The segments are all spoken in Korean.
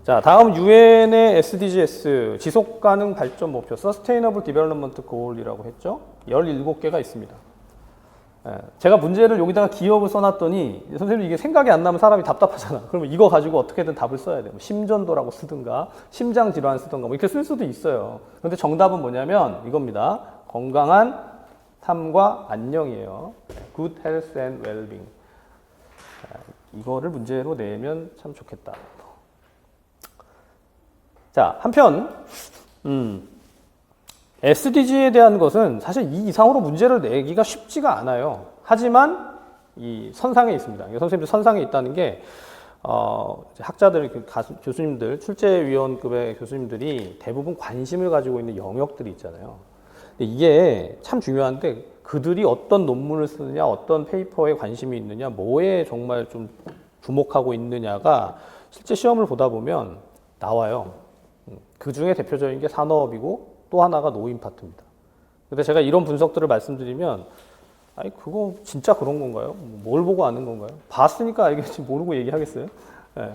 자, 다음 UN의 SDGs, 지속가능 발전 목표, Sustainable Development Goal이라고 했죠. 17개가 있습니다. 제가 문제를 여기다가 기억을 써놨더니 선생님 이게 생각이 안 나면 사람이 답답하잖아. 그러면 이거 가지고 어떻게든 답을 써야 돼요. 심전도라고 쓰든가 심장질환 쓰든가 뭐 이렇게 쓸 수도 있어요. 그런데 정답은 뭐냐면 이겁니다. 건강한 삶과 안녕이에요. Good health and well-being. 이거를 문제로 내면 참 좋겠다. 자, 한편 SDG에 대한 것은 사실 이 이상으로 문제를 내기가 쉽지가 않아요. 하지만 이 선상에 있습니다. 선생님들 선상에 있다는 게 학자들, 교수님들, 출제위원급의 교수님들이 대부분 관심을 가지고 있는 영역들이 있잖아요. 근데 이게 참 중요한데 그들이 어떤 논문을 쓰느냐, 어떤 페이퍼에 관심이 있느냐, 뭐에 정말 좀 주목하고 있느냐가 실제 시험을 보다 보면 나와요. 그 중에 대표적인 게 산업이고 또 하나가 노인 파트입니다. 근데 제가 이런 분석들을 말씀드리면 아니 그거 진짜 그런 건가요? 뭘 보고 아는 건가요? 봤으니까 알겠지 모르고 얘기하겠어요? 네.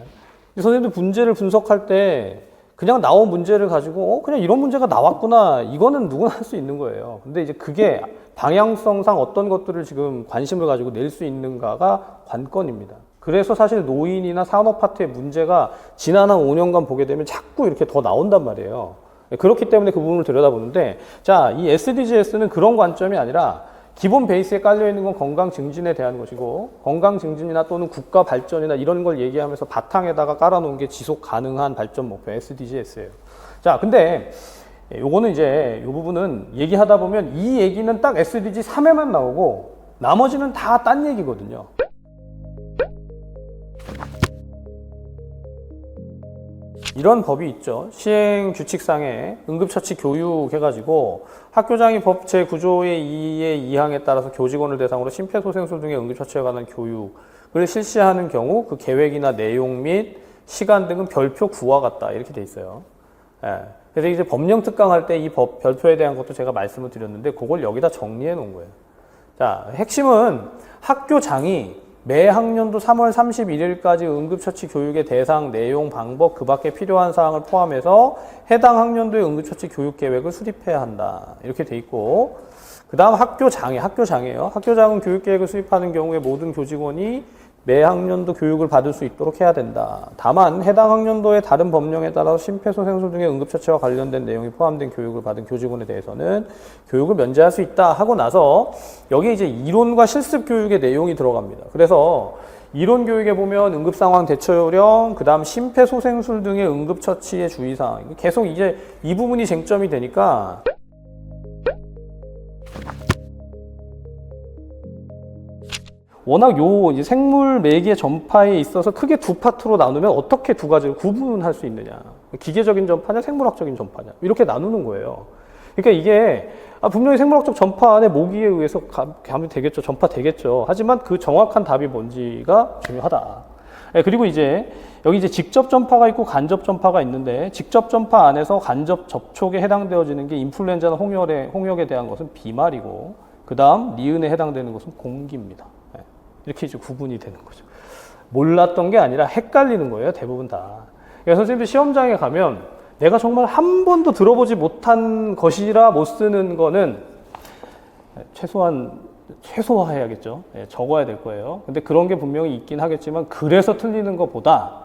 선생님들 문제를 분석할 때 그냥 나온 문제를 가지고 그냥 이런 문제가 나왔구나 이거는 누구나 할 수 있는 거예요. 근데 이제 그게 방향성상 어떤 것들을 지금 관심을 가지고 낼 수 있는가가 관건입니다. 그래서 사실 노인이나 산업 파트의 문제가 지난 한 5년간 보게 되면 자꾸 이렇게 더 나온단 말이에요. 그렇기 때문에 그 부분을 들여다보는데, 자, 이 SDGs는 그런 관점이 아니라 기본 베이스에 깔려있는 건 건강 증진에 대한 것이고, 건강 증진이나 또는 국가 발전이나 이런 걸 얘기하면서 바탕에다가 깔아놓은 게 지속 가능한 발전 목표 SDGs예요. 자, 근데 요거는 이제 요 부분은 얘기하다 보면 이 얘기는 딱 SDG 3에만 나오고 나머지는 다 딴 얘기거든요. 이런 법이 있죠. 시행규칙상에 응급처치 교육 해가지고 학교장이 법 제9조의 2의 2항에 따라서 교직원을 대상으로 심폐소생술 등의 응급처치에 관한 교육을 실시하는 경우 그 계획이나 내용 및 시간 등은 별표 9와 같다. 이렇게 돼 있어요. 예. 그래서 이제 법령 특강할 때 이 법 별표에 대한 것도 제가 말씀을 드렸는데 그걸 여기다 정리해 놓은 거예요. 자, 핵심은 학교장이 매 학년도 3월 31일까지 응급처치 교육의 대상, 내용, 방법, 그 밖에 필요한 사항을 포함해서 해당 학년도의 응급처치 교육 계획을 수립해야 한다. 이렇게 돼 있고, 그 다음 학교장이에요. 학교장은 교육 계획을 수립하는 경우에 모든 교직원이 매 학년도 교육을 받을 수 있도록 해야 된다. 다만 해당 학년도의 다른 법령에 따라서 심폐소생술 등의 응급처치와 관련된 내용이 포함된 교육을 받은 교직원에 대해서는 교육을 면제할 수 있다 하고 나서 여기 이제 이론과 실습 교육의 내용이 들어갑니다. 그래서 이론 교육에 보면 응급상황 대처요령, 그 다음 심폐소생술 등의 응급처치의 주의사항, 계속 이제 이 부분이 쟁점이 되니까 워낙 요 이제 생물 매개 전파에 있어서 크게 두 파트로 나누면 어떻게 두 가지를 구분할 수 있느냐. 기계적인 전파냐, 생물학적인 전파냐. 이렇게 나누는 거예요. 그러니까 이게 분명히 생물학적 전파 안에 모기에 의해서 가면 되겠죠. 전파 되겠죠. 하지만 그 정확한 답이 뭔지가 중요하다. 그리고 이제 여기 이제 직접 전파가 있고 간접 전파가 있는데 직접 전파 안에서 간접 접촉에 해당되어지는 게 인플루엔자나 홍역에 대한 것은 비말이고 그 다음 니은에 해당되는 것은 공기입니다. 이렇게 이제 구분이 되는 거죠. 몰랐던 게 아니라 헷갈리는 거예요, 대부분 다. 그러니까 선생님들 시험장에 가면 내가 정말 한 번도 들어보지 못한 것이라 못 쓰는 거는 최소화해야겠죠. 적어야 될 거예요. 근데 그런 게 분명히 있긴 하겠지만 그래서 틀리는 것보다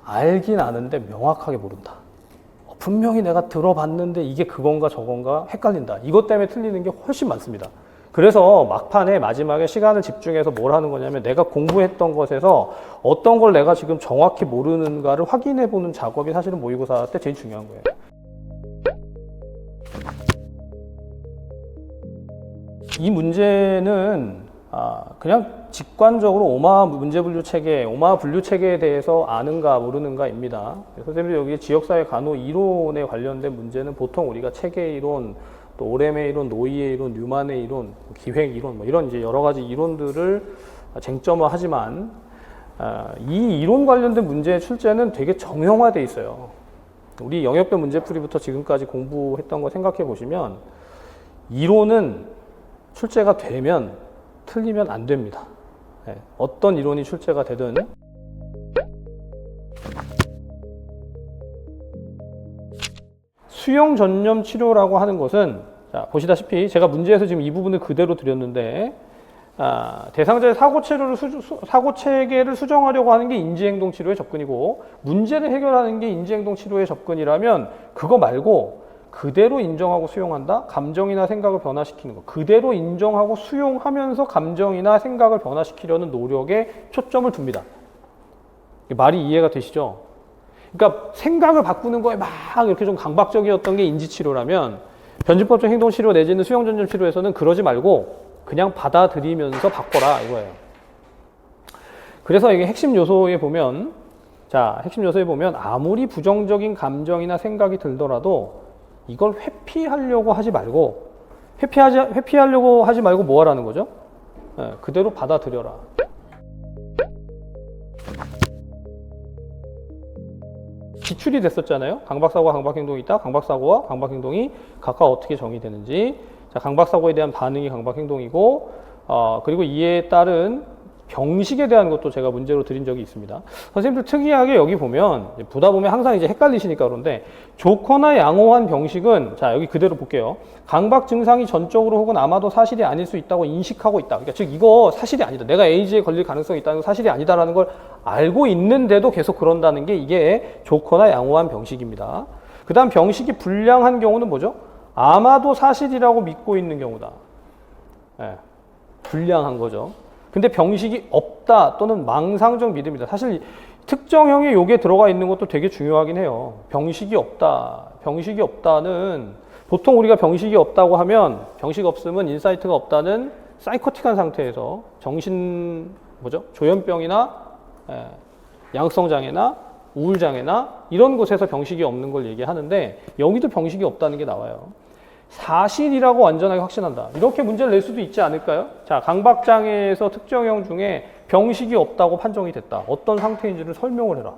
알긴 아는데 명확하게 모른다. 분명히 내가 들어봤는데 이게 그건가 저건가 헷갈린다. 이것 때문에 틀리는 게 훨씬 많습니다. 그래서 막판에 마지막에 시간을 집중해서 뭘 하는 거냐면 내가 공부했던 것에서 어떤 걸 내가 지금 정확히 모르는가를 확인해 보는 작업이 사실은 모의고사 때 제일 중요한 거예요. 이 문제는 그냥 직관적으로 오마 문제 분류 체계, 오마 분류 체계에 대해서 아는가 모르는가입니다. 선생님들 여기 지역사회 간호 이론에 관련된 문제는 보통 우리가 체계 이론, 또 오렘의 이론, 노이의 이론, 뉴만의 이론, 기획 이론, 뭐 이런 이제 여러 가지 이론들을 쟁점화하지만 이 이론 관련된 문제의 출제는 되게 정형화돼 있어요. 우리 영역별 문제풀이부터 지금까지 공부했던 거 생각해 보시면 이론은 출제가 되면 틀리면 안 됩니다. 어떤 이론이 출제가 되든 수용 전염 치료라고 하는 것은 자, 보시다시피 제가 문제에서 지금 이 부분을 그대로 드렸는데 대상자의 사고 체계를 수정하려고 하는 게 인지행동 치료의 접근이고 문제를 해결하는 게 인지행동 치료의 접근이라면 그거 말고 그대로 인정하고 수용한다? 감정이나 생각을 변화시키는 거. 그대로 인정하고 수용하면서 감정이나 생각을 변화시키려는 노력에 초점을 둡니다. 말이 이해가 되시죠? 그러니까 생각을 바꾸는 거에 막 이렇게 좀 강박적이었던 게 인지치료라면 변증법적 행동치료 내지는 수용전염 치료에서는 그러지 말고 그냥 받아들이면서 바꿔라 이거예요. 그래서 이게 핵심 요소에 보면 아무리 부정적인 감정이나 생각이 들더라도 이걸 회피하려고 하지 말고 회피하려고 하지 말고 뭐 하라는 거죠? 그대로 받아들여라. 기출이 됐었잖아요. 강박사고와 강박행동이 있다. 강박사고와 강박행동이 각각 어떻게 정의되는지. 자, 강박사고에 대한 반응이 강박행동이고, 그리고 이에 따른 병식에 대한 것도 제가 문제로 드린 적이 있습니다. 선생님들 특이하게 여기 보면, 보다 보면 항상 이제 헷갈리시니까 그런데, 좋거나 양호한 병식은, 자, 여기 그대로 볼게요. 강박 증상이 전적으로 혹은 아마도 사실이 아닐 수 있다고 인식하고 있다. 그러니까 즉, 이거 사실이 아니다. 내가 에이즈에 걸릴 가능성이 있다는 건 사실이 아니다라는 걸 알고 있는데도 계속 그런다는 게 이게 좋거나 양호한 병식입니다. 그 다음 병식이 불량한 경우는 뭐죠? 아마도 사실이라고 믿고 있는 경우다. 불량한 거죠. 근데 병식이 없다 또는 망상적 믿음이다. 사실 특정형의 요게 들어가 있는 것도 되게 중요하긴 해요. 병식이 없다. 병식이 없다는 보통 우리가 병식이 없다고 하면 병식 없음은 인사이트가 없다는 사이코틱한 상태에서 조현병이나 양극성 장애나 우울 장애나 이런 곳에서 병식이 없는 걸 얘기하는데 여기도 병식이 없다는 게 나와요. 사실이라고 완전하게 확신한다. 이렇게 문제를 낼 수도 있지 않을까요? 자, 강박장애에서 특정형 중에 병식이 없다고 판정이 됐다. 어떤 상태인지를 설명을 해라.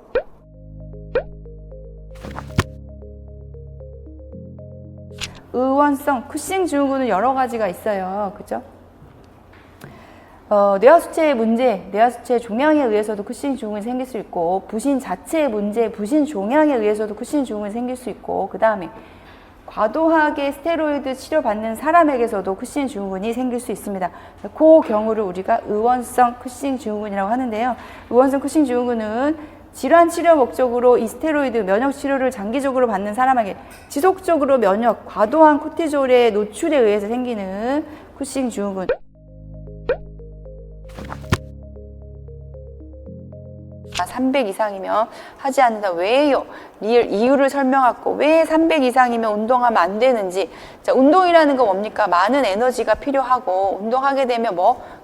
의원성 쿠싱 증후군은 여러 가지가 있어요. 그죠? 뇌하수체의 문제, 뇌하수체 종양에 의해서도 쿠싱 증후군이 생길 수 있고, 부신 자체의 문제, 부신 종양에 의해서도 쿠싱 증후군이 생길 수 있고, 그 다음에 과도하게 스테로이드 치료받는 사람에게서도 쿠싱 증후군이 생길 수 있습니다. 그 경우를 우리가 의원성 쿠싱 증후군이라고 하는데요. 의원성 쿠싱 증후군은 질환 치료 목적으로 이 스테로이드 면역 치료를 장기적으로 받는 사람에게 지속적으로 과도한 코티졸의 노출에 의해서 생기는 쿠싱 증후군. 아, 300 이상이면 하지 않는다. 왜요? 이유를 설명하고 왜 300 이상이면 운동하면 안 되는지. 자, 운동이라는 건 뭡니까? 많은 에너지가 필요하고 운동하게 되면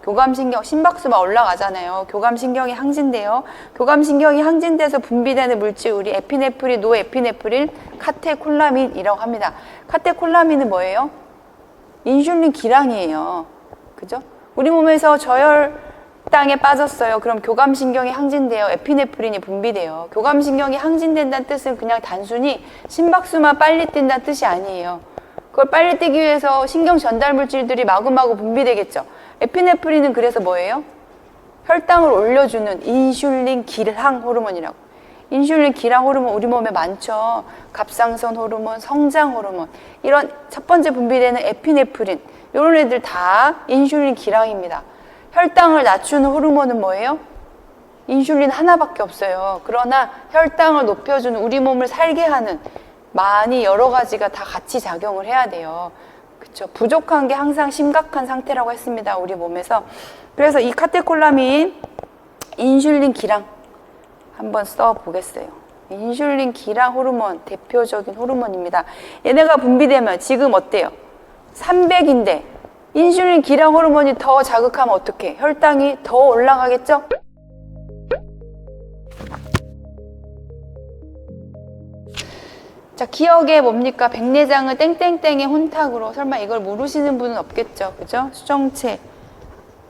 교감신경, 심박수가 올라가잖아요. 교감신경이 항진돼요. 교감신경이 항진돼서 분비되는 물질이 에피네프린, 노에피네프린, 카테콜라민이라고 합니다. 카테콜라민은 뭐예요? 인슐린 기량이에요. 그죠? 우리 몸에서 저혈당에 빠졌어요. 그럼 교감신경이 항진돼요. 에피네프린이 분비돼요. 교감신경이 항진된다는 뜻은 그냥 단순히 심박수만 빨리 뛴다는 뜻이 아니에요. 그걸 빨리 뛰기 위해서 신경 전달 물질들이 마구마구 분비되겠죠. 에피네프린은 그래서 뭐예요? 혈당을 올려주는 인슐린 기랑 호르몬이라고. 인슐린 기랑 호르몬 우리 몸에 많죠. 갑상선 호르몬, 성장 호르몬. 이런 첫 번째 분비되는 에피네프린. 이런 애들 다 인슐린 기랑입니다. 혈당을 낮추는 호르몬은 뭐예요? 인슐린 하나밖에 없어요. 그러나 혈당을 높여주는 우리 몸을 살게 하는 많이 여러 가지가 다 같이 작용을 해야 돼요. 그쵸? 부족한 게 항상 심각한 상태라고 했습니다. 우리 몸에서. 그래서 이 카테콜라민 인슐린 기랑 한번 써보겠어요. 인슐린 기랑 호르몬 대표적인 호르몬입니다. 얘네가 분비되면 지금 어때요? 300인데 인슐린 기랑 호르몬이 더 자극하면 어떡해? 혈당이 더 올라가겠죠? 자, 기억에 뭡니까? 백내장을 땡땡땡의 혼탁으로. 설마 이걸 모르시는 분은 없겠죠? 그죠? 수정체.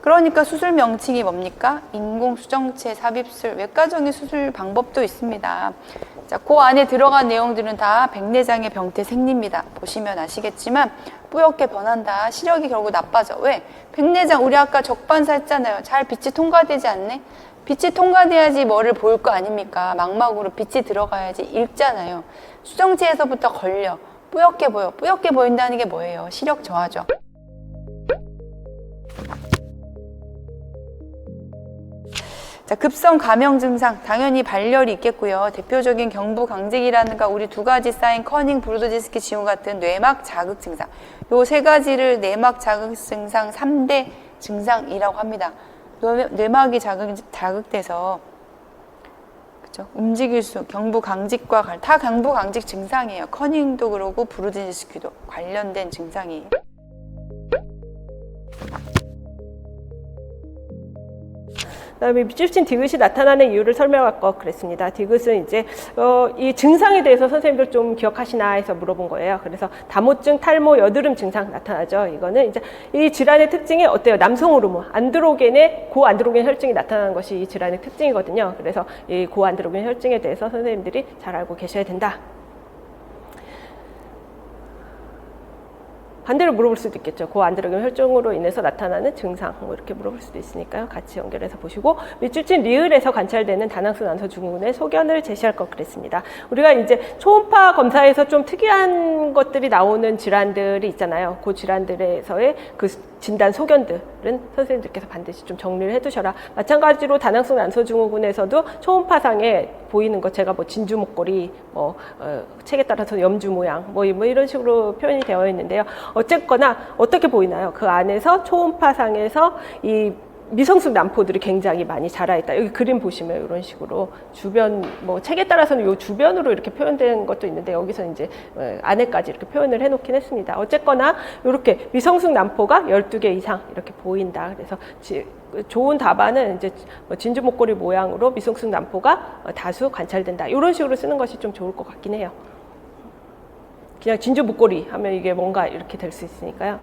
그러니까 수술 명칭이 뭡니까? 인공수정체 삽입술. 외과적인 수술 방법도 있습니다. 자, 그 안에 들어간 내용들은 다 백내장의 병태 생리입니다. 보시면 아시겠지만 뿌옇게 변한다. 시력이 결국 나빠져. 왜? 백내장 우리 아까 적반사 했잖아요. 잘 빛이 통과되지 않네? 빛이 통과돼야지 뭐를 볼 거 아닙니까? 망막으로 빛이 들어가야지 읽잖아요. 수정체에서부터 걸려. 뿌옇게 보여. 뿌옇게 보인다는 게 뭐예요? 시력 저하죠. 자, 급성 감염 증상 당연히 발열이 있겠고요. 대표적인 경부강직이라든가 우리 두 가지 쌓인 커닝 브로드지스키 징후 같은 뇌막 자극 증상. 요 세 가지를 뇌막 자극 증상 3대 증상이라고 합니다. 뇌막이 자극돼서 그죠? 움직일 수 경부강직과 다 경부강직 증상이에요. 커닝도 그러고 브로드지스키도 관련된 증상이에요. 그다음에 밑줄친 디귿이 나타나는 이유를 설명할 것 그랬습니다. 디귿은 이제 이 증상에 대해서 선생님들 좀 기억하시나 해서 물어본 거예요. 그래서 다모증, 탈모, 여드름 증상 나타나죠. 이거는 이제 이 질환의 특징이 어때요? 남성 호르몬, 안드로겐의 고안드로겐 혈증이 나타나는 것이 이 질환의 특징이거든요. 그래서 이 고안드로겐 혈증에 대해서 선생님들이 잘 알고 계셔야 된다. 반대로 물어볼 수도 있겠죠. 고안드로겐 혈증으로 인해서 나타나는 증상 뭐 이렇게 물어볼 수도 있으니까요. 같이 연결해서 보시고 밑줄친 리을에서 관찰되는 다낭성 난소 증후군의 소견을 제시할 것 그랬습니다. 우리가 이제 초음파 검사에서 좀 특이한 것들이 나오는 질환들이 있잖아요. 그 질환들에서의 그 진단 소견들은 선생님들께서 반드시 좀 정리를 해두셔라. 마찬가지로 다낭성 난소 증후군에서도 초음파상에 보이는 것, 제가 뭐 진주 목걸이, 책에 따라서 염주 모양, 뭐 이런 식으로 표현이 되어 있는데요. 어쨌거나 어떻게 보이나요? 그 안에서 초음파상에서 이 미성숙 난포들이 굉장히 많이 자라있다. 여기 그림 보시면 이런 식으로 주변, 뭐 책에 따라서는 요 주변으로 이렇게 표현된 것도 있는데 여기서 이제 안에까지 이렇게 표현을 해놓긴 했습니다. 어쨌거나 이렇게 미성숙 난포가 12개 이상 이렇게 보인다. 그래서 좋은 답안은 이제 진주 목걸이 모양으로 미성숙 난포가 다수 관찰된다. 이런 식으로 쓰는 것이 좀 좋을 것 같긴 해요. 그냥 진주 목걸이 하면 이게 뭔가 이렇게 될 수 있으니까요.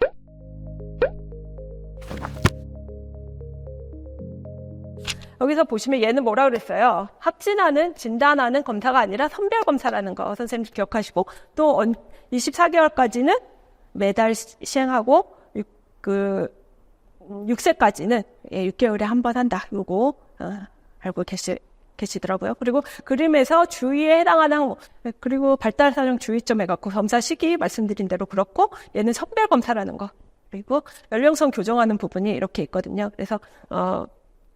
여기서 보시면 얘는 뭐라 그랬어요? 합진하는, 진단하는 검사가 아니라 선별검사라는 거 선생님 기억하시고, 또 24개월까지는 매달 시행하고 6세까지는 6개월에 한 번 한다. 요거 알고 계시더라고요. 그리고 그림에서 주의에 해당하는 항목, 그리고 발달 사정 주의점 해갖고 검사 시기 말씀드린 대로 그렇고, 얘는 선별검사라는 거, 그리고 연령성 교정하는 부분이 이렇게 있거든요. 그래서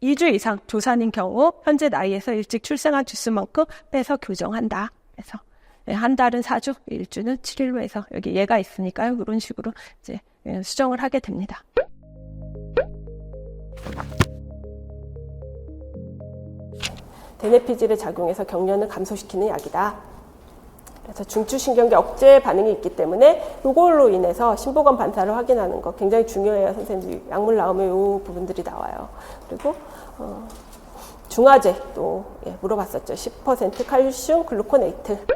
2주 이상 조산인 경우 현재 나이에서 일찍 출생한 주수만큼 빼서 교정한다. 그래서 한 달은 4주, 1주는 7일로 해서 여기 얘가 있으니까요. 이런 식으로 이제 수정을 하게 됩니다. 데네피질의 작용에서 경련을 감소시키는 약이다. 그래서 중추신경계 억제 반응이 있기 때문에 이걸로 인해서 심보관 반사를 확인하는 거 굉장히 중요해요. 선생님 약물 나오면 이 부분들이 나와요. 그리고 중화제 또 물어봤었죠. 10% 칼슘 글루코네이트.